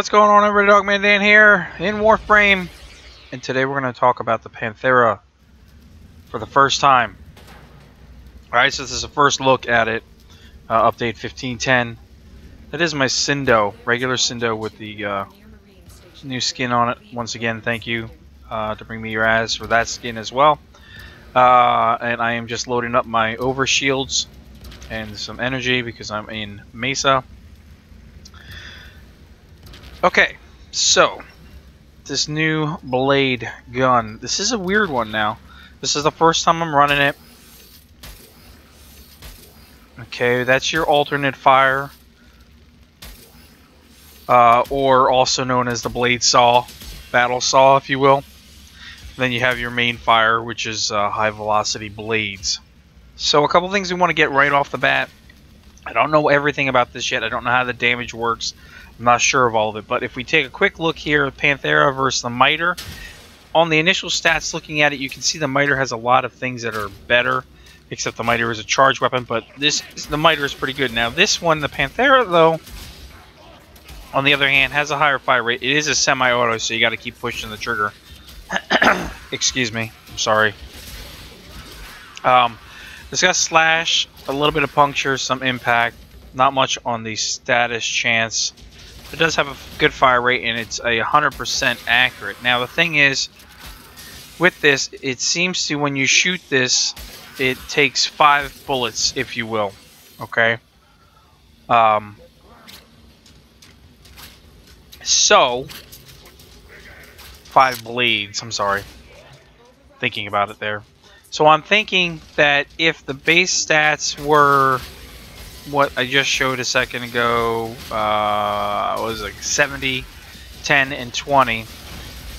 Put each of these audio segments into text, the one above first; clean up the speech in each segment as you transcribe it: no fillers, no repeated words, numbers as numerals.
What's going on, everybody? Dogman Dan here in Warframe, and today we're going to talk about the Panthera for the first time. Alright, so this is a first look at it, update 15.10. That is my Cindo, regular Cindo with the new skin on it. Once again, thank you to bring me your ads for that skin as well. And I am just loading up my overshields and some energy because I'm in Mesa. Okay, so this new blade gun. This is a weird one now. This is the first time I'm running it. Okay, that's your alternate fire. Or also known as the blade saw, battle saw if you will. Then you have your main fire, which is high velocity blades. So a couple things we want to get right off the bat. I don't know everything about this yet. I don't know how the damage works. I'm not sure of all of it, but if we take a quick look here, Panthera versus the Miter, on the initial stats looking at it, you can see the Miter has a lot of things that are better, except the Miter is a charge weapon, but the Miter is pretty good. Now this one, the Panthera, though, on the other hand, has a higher fire rate. It is a semi-auto, so you got to keep pushing the trigger. Excuse me, I'm sorry. It's got slash, a little bit of puncture, some impact, not much on the status chance. It does have a good fire rate, and it's a 100% accurate. Now the thing is, with this, it seems to, when you shoot this, it takes 5 bullets, if you will. Okay. So 5 blades. I'm sorry. Thinking about it there. So I'm thinking that if the base stats were what I just showed a second ago, was like 70, 10, and 20,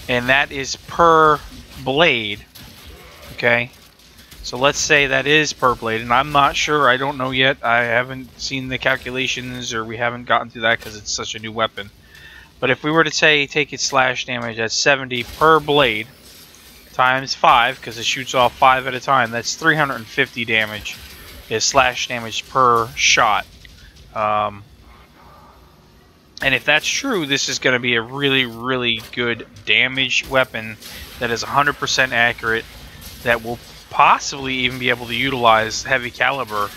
and that is per blade. Okay, so let's say that is per blade, and I'm not sure. I don't know yet. I haven't seen the calculations, or we haven't gotten to that because it's such a new weapon. But if we were to say take its slash damage at 70 per blade times 5, because it shoots off 5 at a time, that's 350 damage. Is slash damage per shot. And if that's true, this is going to be a really, really good damage weapon that is 100% accurate, that will possibly even be able to utilize heavy caliber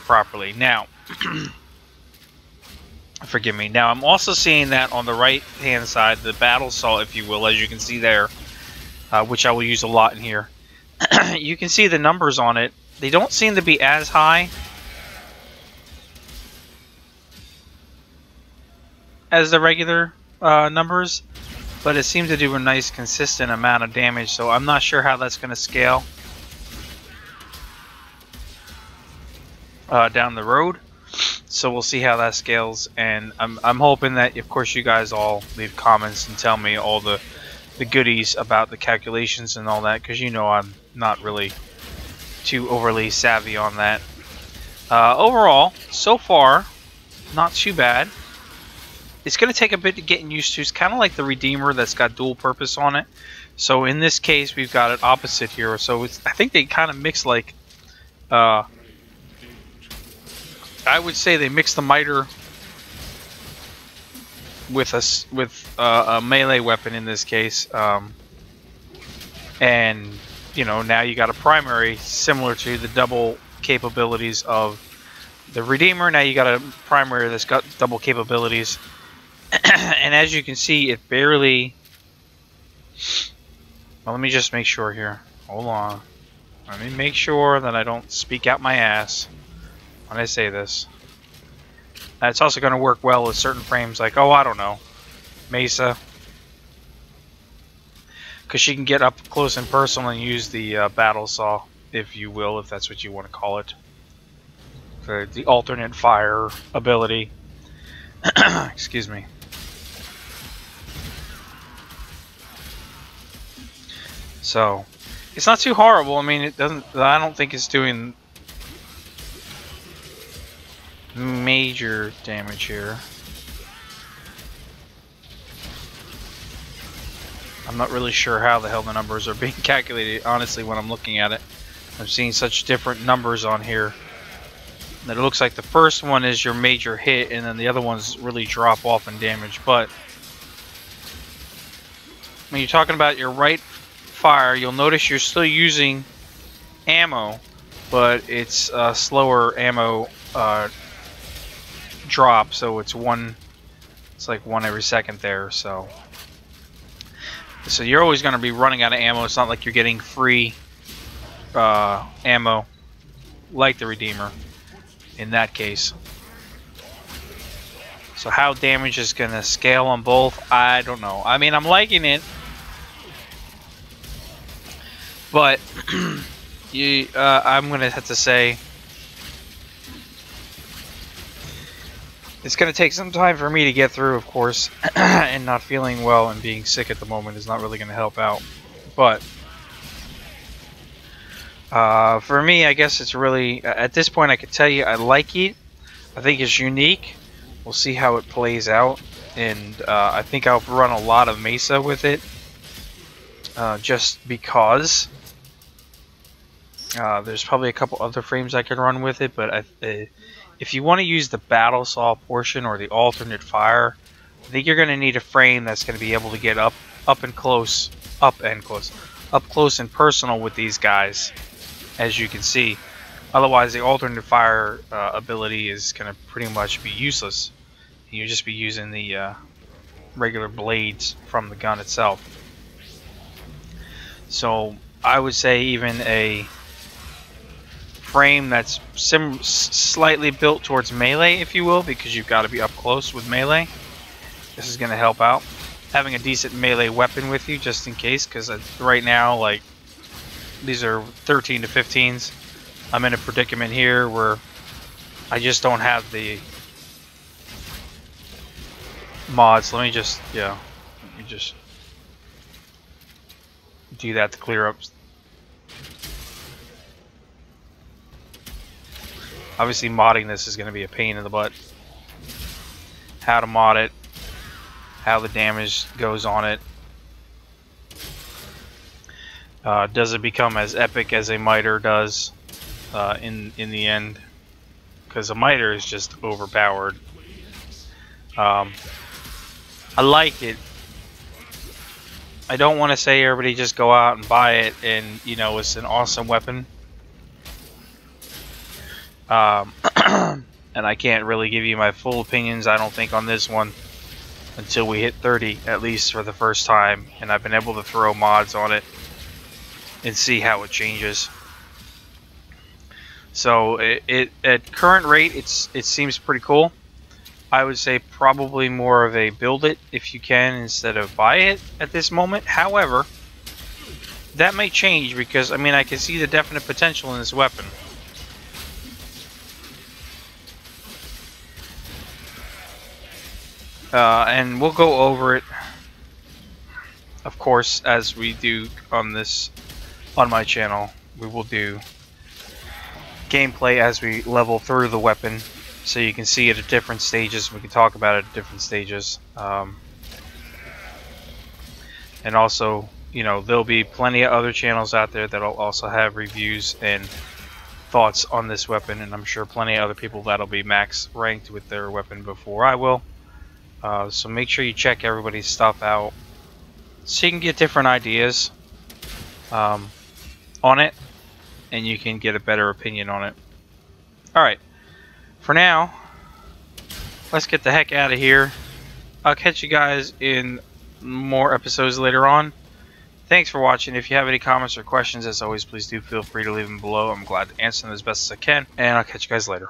properly. Now, forgive me. Now, I'm also seeing that on the right-hand side, the battle saw, if you will, as you can see there, which I will use a lot in here. You can see the numbers on it. They don't seem to be as high as the regular numbers, but it seems to do a nice consistent amount of damage, so I'm not sure how that's going to scale down the road. So we'll see how that scales, and I'm hoping that, of course, you guys all leave comments and tell me all the goodies about the calculations and all that, because you know I'm not really too overly savvy on that. Overall, so far, not too bad. It's going to take a bit to get used to. It's kind of like the Redeemer that's got dual purpose on it. So in this case, we've got it opposite here. So it's, I think they kind of mix like, I would say they mix the Miter with a melee weapon in this case, and you know, now you got a primary similar to the double capabilities of the Redeemer. Now you got a primary that's got double capabilities. And as you can see, it barely... Well, let me just make sure here. Hold on. Let me make sure that I don't speak out my ass when I say this. It's also going to work well with certain frames like, oh, I don't know, Mesa. Because she can get up close and personal and use the battle saw, if you will, if that's what you want to call it. The alternate fire ability. Excuse me. So, it's not too horrible. I mean, it doesn't. I don't think it's doing major damage here. I'm not really sure how the hell the numbers are being calculated, honestly, when I'm looking at it. I'm seeing such different numbers on here that it looks like the first one is your major hit, and then the other ones really drop off in damage. But when you're talking about your right fire, you'll notice you're still using ammo, but it's a slower ammo drop, so it's like one every second there. So you're always going to be running out of ammo. It's not like you're getting free ammo like the Redeemer in that case. So how damage is going to scale on both, I don't know. I mean, I'm liking it, but I'm going to have to say it's going to take some time for me to get through, of course, and not feeling well and being sick at the moment is not really going to help out. But for me, I guess it's really, at this point I could tell you I like it. I think it's unique. We'll see how it plays out, and I think I'll run a lot of Mesa with it, just because there's probably a couple other frames I can run with it, but if you want to use the battle saw portion or the alternate fire, I think you're going to need a frame that's going to be able to get up close and personal with these guys, as you can see. Otherwise, the alternate fire ability is going to pretty much be useless. You'll just be using the regular blades from the gun itself. So I would say even a frame that's slightly built towards melee, if you will, because you've got to be up close with melee. This is going to help out. Having a decent melee weapon with you, just in case, because right now, like, these are 13 to 15s. I'm in a predicament here where I just don't have the mods. Let me just do that to clear up. Obviously, modding this is going to be a pain in the butt. How to mod it, how the damage goes on it. Does it become as epic as a miter does in the end? Because a miter is just overpowered. I like it. I don't want to say everybody just go out and buy it and, you know, it's an awesome weapon. And I can't really give you my full opinions, I don't think, on this one until we hit 30, at least for the first time, and I've been able to throw mods on it and see how it changes. So at current rate, it seems pretty cool. I would say probably more of a build it if you can instead of buy it at this moment. However, that may change because, I mean, I can see the definite potential in this weapon. And we'll go over it, of course, as we do on my channel. We will do gameplay as we level through the weapon, so you can see it at different stages. We can talk about it at different stages. And also, you know, there'll be plenty of other channels out there that'll also have reviews and thoughts on this weapon, and I'm sure plenty of other people that'll be max ranked with their weapon before I will. So make sure you check everybody's stuff out so you can get different ideas on it, and you can get a better opinion on it. Alright, for now, let's get the heck out of here. I'll catch you guys in more episodes later on. Thanks for watching. If you have any comments or questions, as always, please do feel free to leave them below. I'm glad to answer them as best as I can, and I'll catch you guys later.